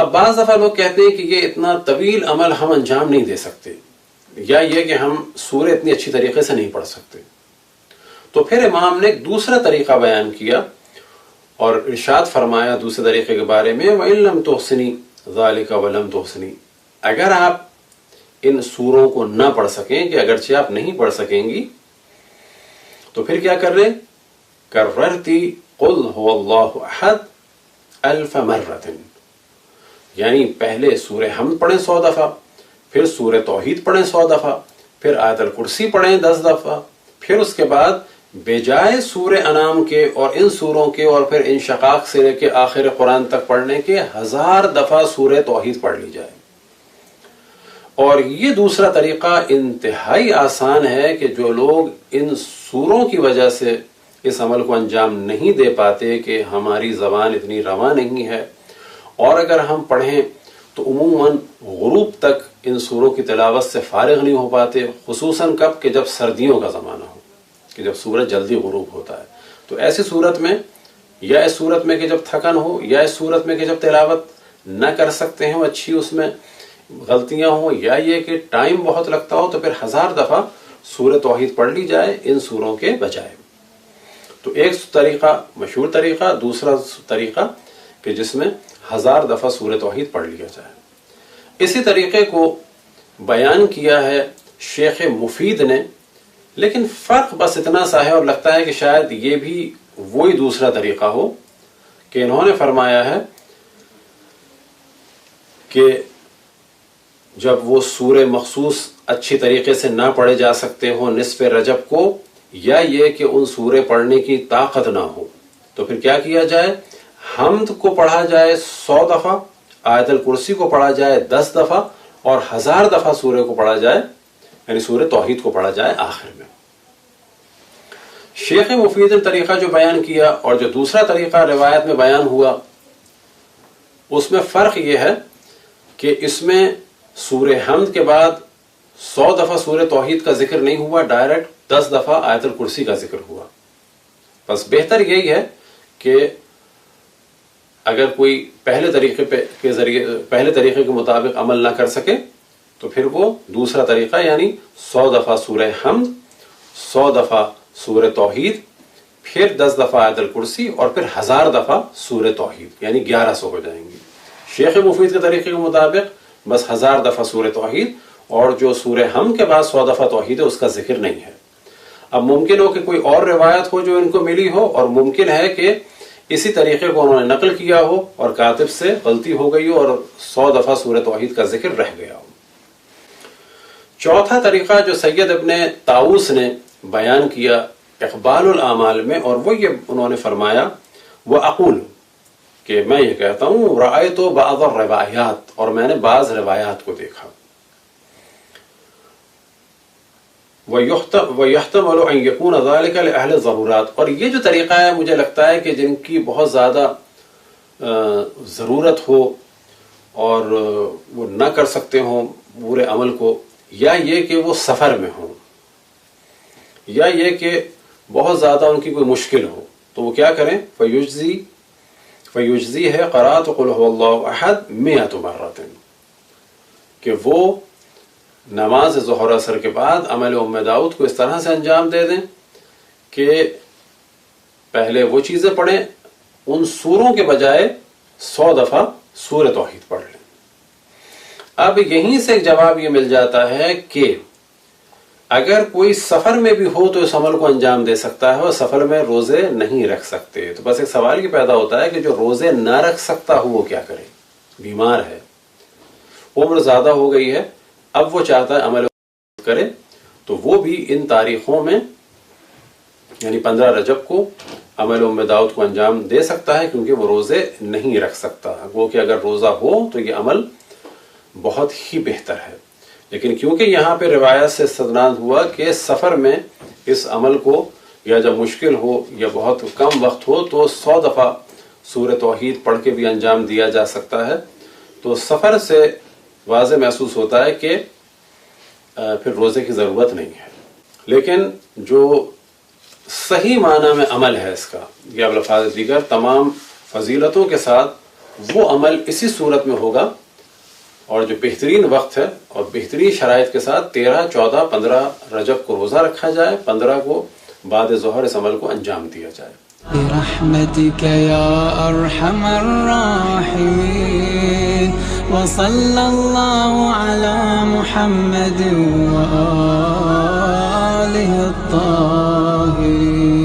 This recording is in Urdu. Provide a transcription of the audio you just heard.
اب بعض دفعہ لوگ کہتے ہیں کہ یہ اتنا طویل عمل ہم انجام نہیں دے سکتے، یا یہ کہ ہم سورہ اتنی اچھی طریقے سے نہیں پڑھ سکتے. تو پھر امام نے ایک دوسرا طریقہ بیان کیا اور ارشاد فرمایا دوسرے طریقے کے بارے میں، وَإِن لَمْ تُحْسِنِي ذَلِكَ وَلَمْ تُحْسِنِي، اگر آپ ان سوروں کو نہ پڑھ سکیں، کہ اگرچہ آپ نہیں پڑھ سکیں گی، تو پھر کیا کر رہے؟ کررتی قل هو اللہ احد 1000 مرۃ، یعنی پہلے سورہ حمد پڑھیں 100 دفعہ، پھر سورہ توحید پڑھیں 100 دفعہ، پھر آیت الکرسی پڑھیں 10 دفعہ، پھر اس کے بعد بجائے سورہ انعام کے اور ان سوروں کے اور پھر انشقاق سے لے کے آخر قرآن تک پڑھنے کے 1000 دفعہ سورہ توحید پڑھ لی جائے. اور یہ دوسرا طریقہ انتہائی آسان ہے کہ جو لوگ ان سوروں کی وجہ سے اس عمل کو انجام نہیں دے پاتے کہ ہماری زبان اتنی رواں نہیں ہے، اور اگر ہم پڑھیں تو عموماً غروب تک ان سوروں کی تلاوت سے فارغ نہیں ہو پاتے، خصوصاً کب کہ جب سردیوں کا زمانہ ہو، کہ جب سورج جلدی غروب ہوتا ہے. تو ایسی صورت میں، یا اس صورت میں کہ جب تھکن ہو، یا اس صورت میں کہ جب تلاوت نہ کر سکتے ہوں اچھی، اس میں غلطیاں ہوں، یا یہ کہ ٹائم بہت لگتا ہو، تو پھر 1000 دفعہ سورہ توحید پڑھ لی جائے ان سوروں کے بجائے. تو ایک طریقہ مشہور طریقہ، دوسرا طریقہ کہ جس میں 1000 دفعہ سورہ توحید پڑھ لیا جائے. اسی طریقے کو بیان کیا ہے شیخ مفید نے، لیکن فرق بس اتنا سا ہے، اور لگتا ہے کہ شاید یہ بھی وہی دوسرا طریقہ ہو، کہ انہوں نے فرمایا ہے کہ جب وہ سورہ مخصوص اچھی طریقے سے نہ پڑھے جا سکتے ہوں نصف رجب کو، یا یہ کہ ان سورے پڑھنے کی طاقت نہ ہو، تو پھر کیا کیا جائے؟ حمد کو پڑھا جائے 100 دفعہ، آیت الکرسی کو پڑھا جائے 10 دفعہ، اور 1000 دفعہ سورے کو پڑھا جائے، یعنی سورہ توحید کو پڑھا جائے آخر میں. شیخ مفید نے طریقہ جو بیان کیا اور جو دوسرا طریقہ روایت میں بیان ہوا، اس میں فرق یہ ہے کہ اس میں سورہ حمد کے بعد 100 دفعہ سورہ توحید کا ذکر نہیں ہوا، ڈائریکٹ 10 دفعہ آیت الکرسی کا ذکر ہوا. بس بہتر یہی ہے کہ اگر کوئی پہلے طریقے کے مطابق عمل نہ کر سکے تو پھر وہ دوسرا طریقہ، یعنی 100 دفعہ سورہ حمد، 100 دفعہ سورہ توحید، پھر 10 دفعہ آیت الکرسی، اور پھر 1000 دفعہ سورہ توحید، یعنی 1100 ہو جائیں گی. شیخ مفید کے طریقے کے مطابق بس 1000 دفعہ سورہ توحید، اور جو سورہ حمد کے بعد 100 دفعہ توحید ہے اس کا ذکر نہیں ہے. اب ممکن ہو کہ کوئی اور روایت ہو جو ان کو ملی ہو، اور ممکن ہے کہ اسی طریقے کو انہوں نے نقل کیا ہو اور کاتب سے غلطی ہو گئی ہو اور 100 دفعہ سورہ توحید کا ذکر رہ گیا ہو. چوتھا طریقہ جو سید ابن طاؤس نے بیان کیا اقبال الاعمال میں، اور وہ یہ انہوں نے فرمایا، وہ اقول، کہ میں یہ کہتا ہوں، رأیت بعض الروایات، اور میں نے بعض روایات کو دیکھا، وَيُحْتَمَلُ أَن يَكُونَ ذَلِكَ لِأَهْلِ الضَّرُورَاتِ، اور یہ جو طریقہ ہے مجھے لگتا ہے کہ جن کی بہت زیادہ ضرورت ہو اور وہ نہ کر سکتے ہوں پورے عمل کو، یا یہ کہ وہ سفر میں ہوں، یا یہ کہ بہت زیادہ ان کی کوئی مشکل ہو، تو وہ کیا کریں؟ فیجزی ہے قرأت قل هو اللہ احد 100 مرۃ، کہ وہ نماز ظہر اثر کے بعد عمل ام داؤد کو اس طرح سے انجام دے دیں کہ پہلے وہ چیزیں پڑھیں، ان سوروں کے بجائے 100 دفعہ سورہ توحید پڑھ لیں. اب یہیں سے ایک جواب یہ مل جاتا ہے کہ اگر کوئی سفر میں بھی ہو تو اس عمل کو انجام دے سکتا ہے، اور سفر میں روزے نہیں رکھ سکتے. تو بس ایک سوال یہ پیدا ہوتا ہے کہ جو روزے نہ رکھ سکتا ہو وہ کیا کرے؟ بیمار ہے، عمر زیادہ ہو گئی ہے، اب وہ چاہتا ہے عمل کرے، تو وہ بھی ان تاریخوں میں، یعنی 15 رجب کو عمل ام داؤد کو انجام دے سکتا ہے، کیونکہ وہ روزے نہیں رکھ سکتا. وہ کہ اگر روزہ ہو تو یہ عمل بہت ہی بہتر ہے. لیکن کیونکہ یہاں پہ روایت سے استدلال ہوا کہ سفر میں اس عمل کو یا جب مشکل ہو یا بہت کم وقت ہو تو 100 دفعہ سورہ توحید پڑھ کے بھی انجام دیا جا سکتا ہے، تو سفر سے واضح محسوس ہوتا ہے کہ پھر روزے کی ضرورت نہیں ہے. لیکن جو صحیح معنی میں عمل ہے اس کا، یہ الفاظ دیگر تمام فضیلتوں کے ساتھ وہ عمل اسی صورت میں ہوگا، اور جو بہترین وقت ہے اور بہترین شرائط کے ساتھ 13، 14، 15 رجب کو روزہ رکھا جائے، 15 کو بعد ظہر اس عمل کو انجام دیا جائے۔ برحمتك يا أرحم الراحمين، وصلى الله على محمد وآله الطاهرين۔